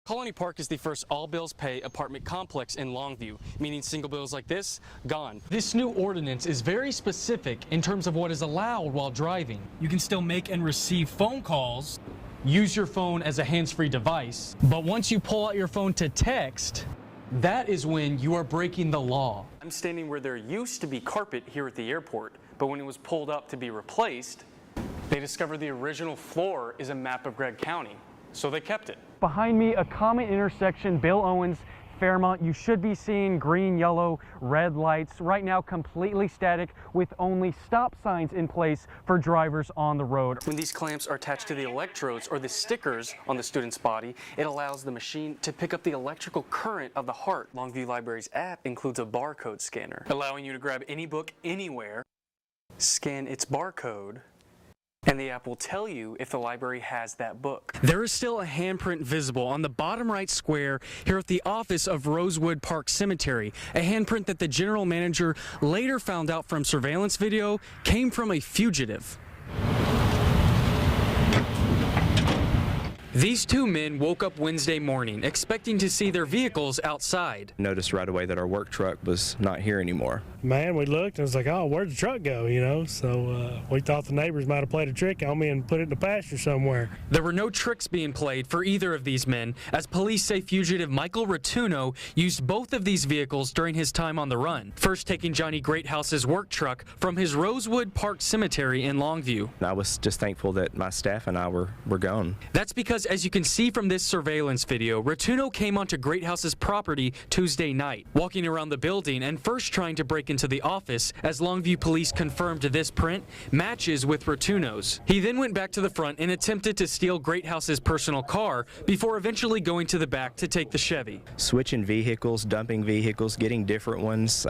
Colony Park is the first all-bills-pay apartment complex in Longview, meaning single bills like this, gone. This new ordinance is very specific in terms of what is allowed while driving. You can still make and receive phone calls, use your phone as a hands-free device, but once you pull out your phone to text, that is when you are breaking the law. I'm standing where there used to be carpet here at the airport, but when it was pulled up to be replaced, they discovered the original floor is a map of Gregg County, so they kept it. Behind me, a common intersection, Bill Owens, Fairmont. You should be seeing green, yellow, red lights. Right now, completely static with only stop signs in place for drivers on the road. When these clamps are attached to the electrodes or the stickers on the student's body, it allows the machine to pick up the electrical current of the heart. Longview Library's app includes a barcode scanner, allowing you to grab any book anywhere, scan its barcode, and the app will tell you if the library has that book. There is still a handprint visible on the bottom right square here at the office of Rosewood Park Cemetery, a handprint that the general manager later found out from surveillance video came from a fugitive. These two men woke up Wednesday morning expecting to see their vehicles outside. Noticed right away that our work truck was not here anymore. Man, we looked and it was like, oh, where'd the truck go, you know? So we thought the neighbors might have played a trick on me and put it in the pasture somewhere. There were no tricks being played for either of these men, as police say fugitive Michael Rotuno used both of these vehicles during his time on the run, first taking Johnny Greathouse's work truck from his Rosewood Park Cemetery in Longview. I was just thankful that my staff and I were gone. That's because, as you can see from this surveillance video, Rotuno came onto Greathouse's property Tuesday night, walking around the building and first trying to break into the office, as Longview police confirmed this print matches with Rotuno's. He then went back to the front and attempted to steal Greathouse's personal car before eventually going to the back to take the Chevy. Switching vehicles, dumping vehicles, getting different ones,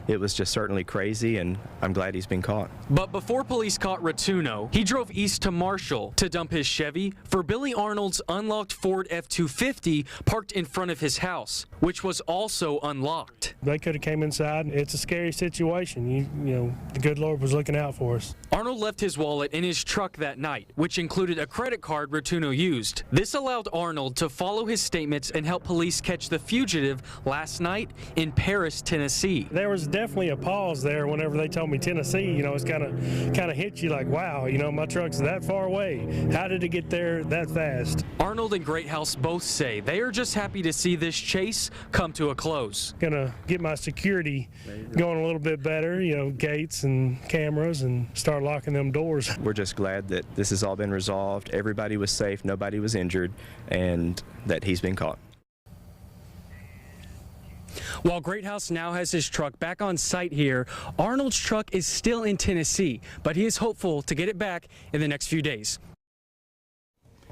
it was just certainly crazy, and I'm glad he's been caught. But before police caught Rotuno, he drove east to Marshall to dump his Chevy for Billy Arnold's unlocked Ford F-250 parked in front of his house, which was also unlocked. They could have came inside. It's a scary situation. You know, the good Lord was looking out for us. Arnold left his wallet in his truck that night, which included a credit card Rotuno used. This allowed Arnold to follow his statements and help police catch the fugitive last night in Paris, Tennessee. There was definitely a pause there whenever they told me Tennessee. You know, it's kind of hit you like, wow, you know, my truck's that far away. How did it get there that fast? Arnold and Greathouse both say they are just happy to see this chase come to a close. Gonna get my security going a little bit better, you know, gates and cameras, and start locking them doors. We're just glad that this has all been resolved. Everybody was safe, nobody was injured, and that he's been caught. While Greathouse now has his truck back on site here, Arnold's truck is still in Tennessee, but he is hopeful to get it back in the next few days.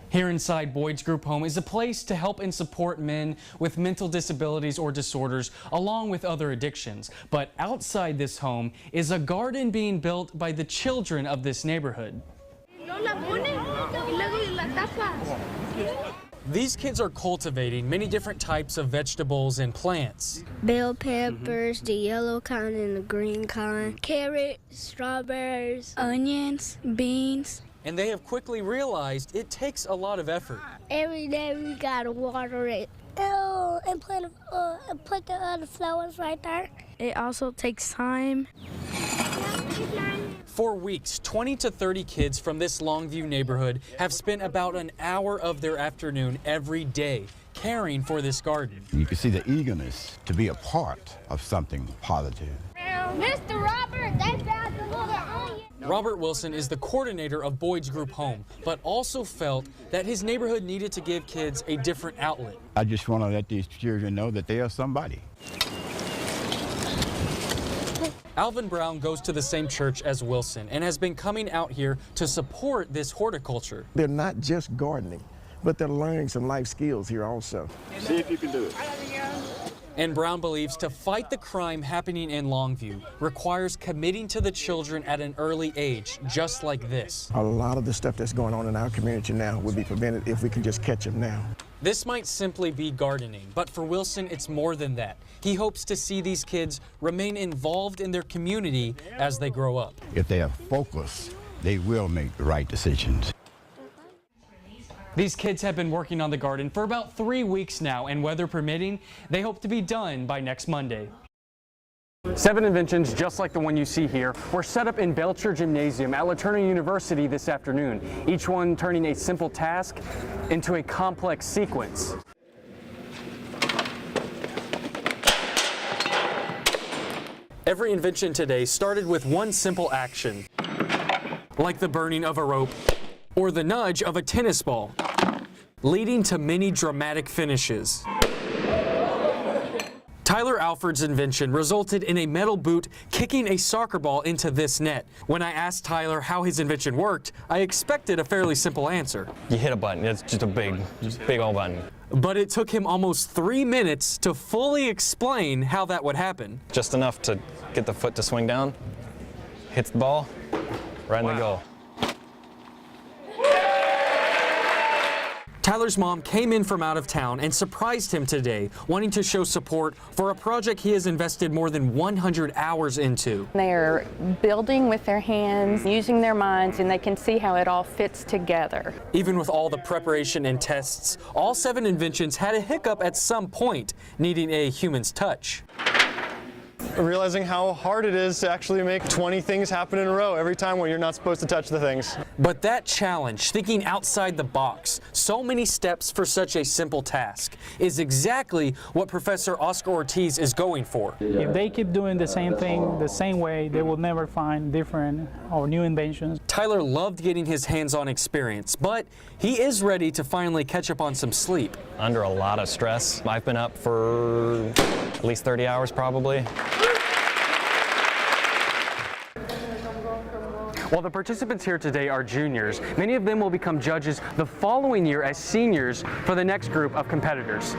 Here inside Boyd's Group Home is a place to help and support men with mental disabilities or disorders, along with other addictions. But outside this home is a garden being built by the children of this neighborhood. These kids are cultivating many different types of vegetables and plants. Bell peppers, the yellow kind and the green kind, carrots, strawberries, onions, beans. And they have quickly realized it takes a lot of effort. Every day we gotta water it. Oh, and put the other flowers right there. It also takes time. For weeks, 20 to 30 kids from this Longview neighborhood have spent about an hour of their afternoon every day caring for this garden. You can see the eagerness to be a part of something positive. Mr. Robert, they found the little onion. Robert Wilson is the coordinator of Boyd's Group Home, but also felt that his neighborhood needed to give kids a different outlet. I just want to let these children know that they are somebody. Alvin Brown goes to the same church as Wilson and has been coming out here to support this horticulture. They're not just gardening, but they're learning some life skills here also. See if you can do it. And Brown believes to fight the crime happening in Longview requires committing to the children at an early age, just like this. A lot of the stuff that's going on in our community now would be prevented if we can just catch them now. This might simply be gardening, but for Wilson, it's more than that. He hopes to see these kids remain involved in their community as they grow up. If they are focused, they will make the right decisions. These kids have been working on the garden for about 3 weeks now, and weather permitting, they hope to be done by next Monday. 7 inventions just like the one you see here were set up in Belcher Gymnasium at LaTourneau University this afternoon, each one turning a simple task into a complex sequence. Every invention today started with one simple action, like the burning of a rope or the nudge of a tennis ball, leading to many dramatic finishes. Tyler Alford's invention resulted in a metal boot kicking a soccer ball into this net. When I asked Tyler how his invention worked, I expected a fairly simple answer. You hit a button, it's just a big old button. But it took him almost 3 minutes to fully explain how that would happen. Just enough to get the foot to swing down, hits the ball, right in the goal. Tyler's mom came in from out of town and surprised him today, wanting to show support for a project he has invested more than 100 hours into. They're building with their hands, using their minds, and they can see how it all fits together. Even with all the preparation and tests, all 7 inventions had a hiccup at some point, needing a human's touch. Realizing how hard it is to actually make 20 things happen in a row every time when you're not supposed to touch the things. But that challenge, thinking outside the box, so many steps for such a simple task, is exactly what Professor Oscar Ortiz is going for. If they keep doing the same thing the same way, they will never find different or new inventions. Tyler loved getting his hands-on experience, but he is ready to finally catch up on some sleep. Under a lot of stress. I've been up for at least 30 hours probably. While the participants here today are juniors, many of them will become judges the following year as seniors for the next group of competitors.